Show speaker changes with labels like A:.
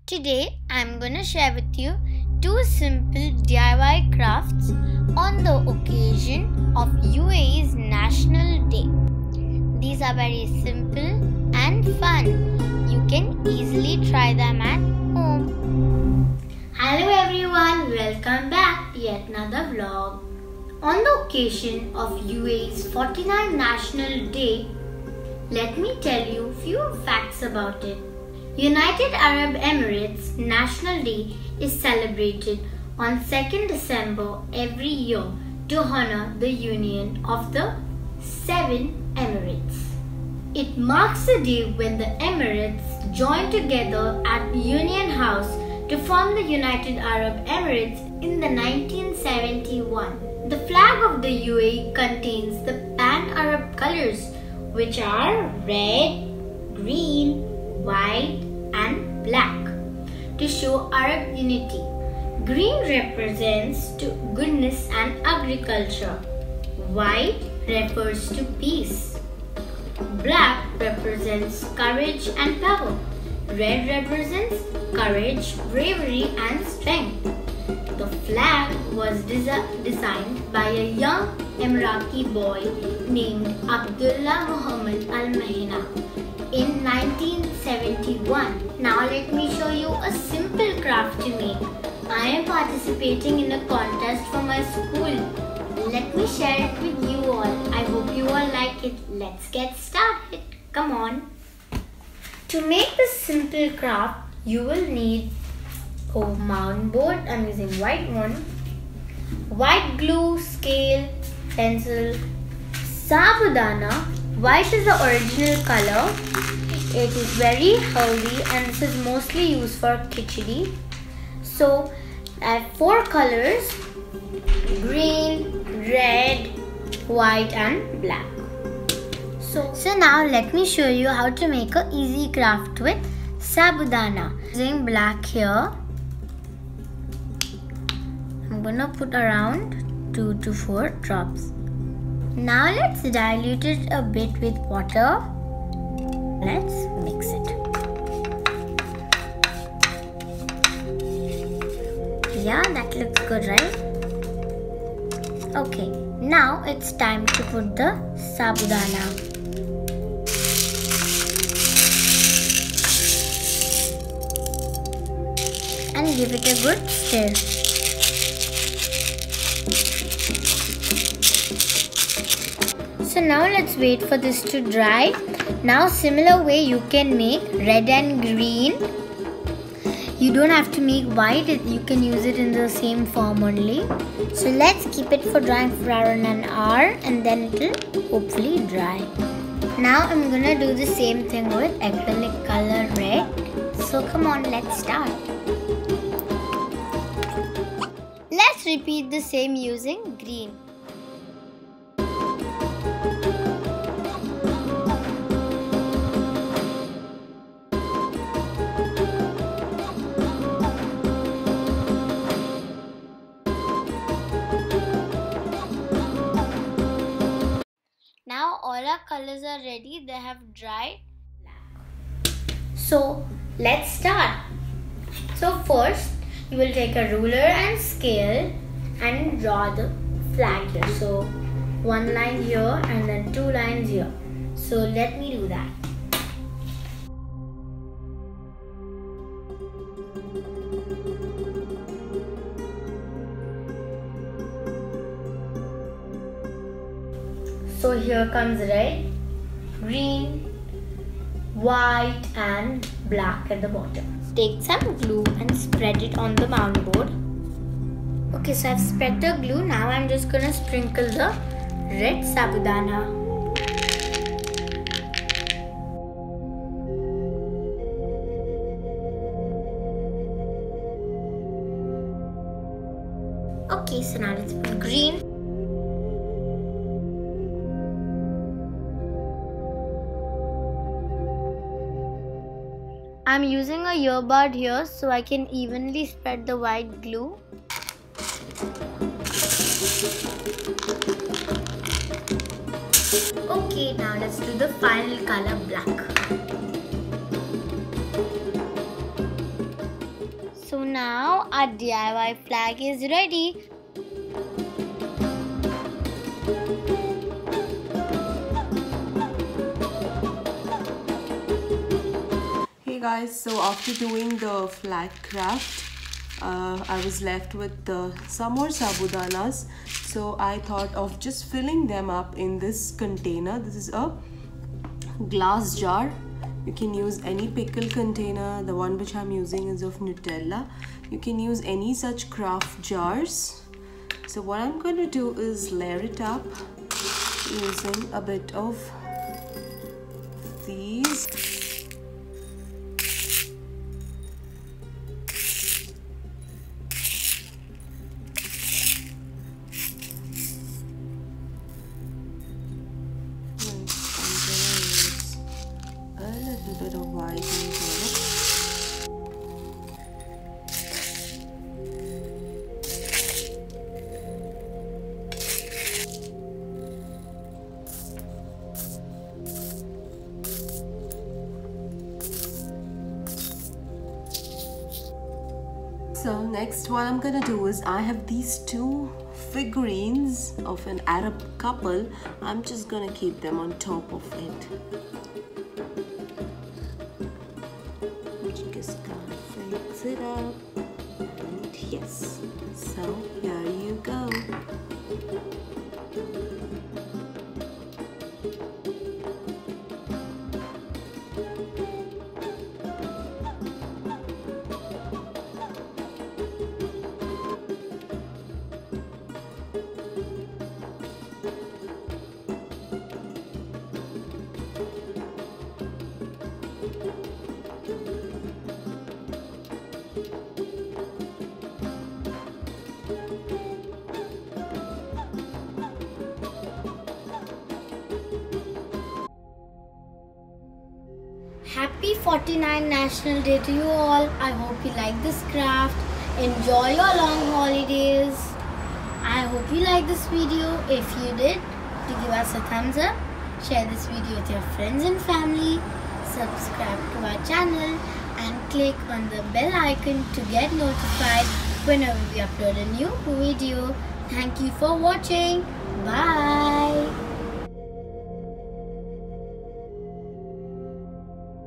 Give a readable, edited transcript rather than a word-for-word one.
A: Today I'm gonna share with you two simple DIY crafts on the occasion of UAE's National Day. These are very simple and fun. You can easily try them at home. Hello everyone, welcome back to yet another vlog. On the occasion of UAE's 49th National Day, let me tell you few facts about it. United Arab Emirates National Day is celebrated on 2nd December every year to honor the union of the 7 Emirates. It marks the day when the Emirates joined together at the Union House to form the United Arab Emirates in the 1971. The flag of the UAE contains the pan-Arab colors, which are red, green, white and black, to show Arab unity. Green represents to goodness and agriculture. White refers to peace. Black represents courage and power. Red represents courage, bravery and strength. The flag was designed by a young Emirati boy named Abdullah Muhammad Al-Mahina in 1971. Now let me show you a simple craft to make. I am participating in a contest for my school. Let me share it with you all. I hope you all like it. Let's get started. Come on. To make this simple craft, you will need a mound board. I'm using white one. White glue, scale, pencil, sabudana. White is the original color. It is very healthy and this is mostly used for khichdi. So I have 4 colors: green, red, white and black. So now let me show you how to make an easy craft with sabudana. Using black here, I'm gonna put around 2 to 4 drops. Now let's dilute it a bit with water. Let's mix it. Yeah, that looks good, right? Okay, now it's time to put the sabudana. And give it a good stir. So now let's wait for this to dry. Now similar way you can make red and green. You don't have to make white, you can use it in the same form only. So let's keep it for drying for around an hour and then it will hopefully dry. Now I'm gonna do the same thing with acrylic color red. So come on, let's start. Let's repeat the same using green. Now all our colors are ready, they have dried. So let's start. So first you will take a ruler and scale and draw the flag here. So 1 line here and then 2 lines here. So let me do that. So here comes red, green, white and black at the bottom. Take some glue and spread it on the mound board. Okay, so I've spread the glue. Now I'm just gonna sprinkle the red sabudana. Okay, so now let's put green. I'm using a earbud here so I can evenly spread the white glue. Okay, now let's do the final color black. So now our DIY flag is ready.
B: Hey guys, so after doing the flag craft, I was left with some more sabudanas. So I thought of just filling them up in this container. This is a glass jar. You can use any pickle container. The one which I'm using is of Nutella. You can use any such craft jars. So what I'm going to do is layer it up using a bit of these. A bit of white and red. So next what I'm gonna do is I have these two figurines of an Arab couple. I'm just gonna keep them on top of it. Just gonna fix it up, and yes, so here you go.
A: Happy 49th National Day to you all. I hope you like this craft. Enjoy your long holidays. I hope you like this video. If you did, to give us a thumbs up. Share this video with your friends and family. Subscribe to our channel and click on the bell icon to get notified whenever we upload a new video. Thank you for watching. Bye.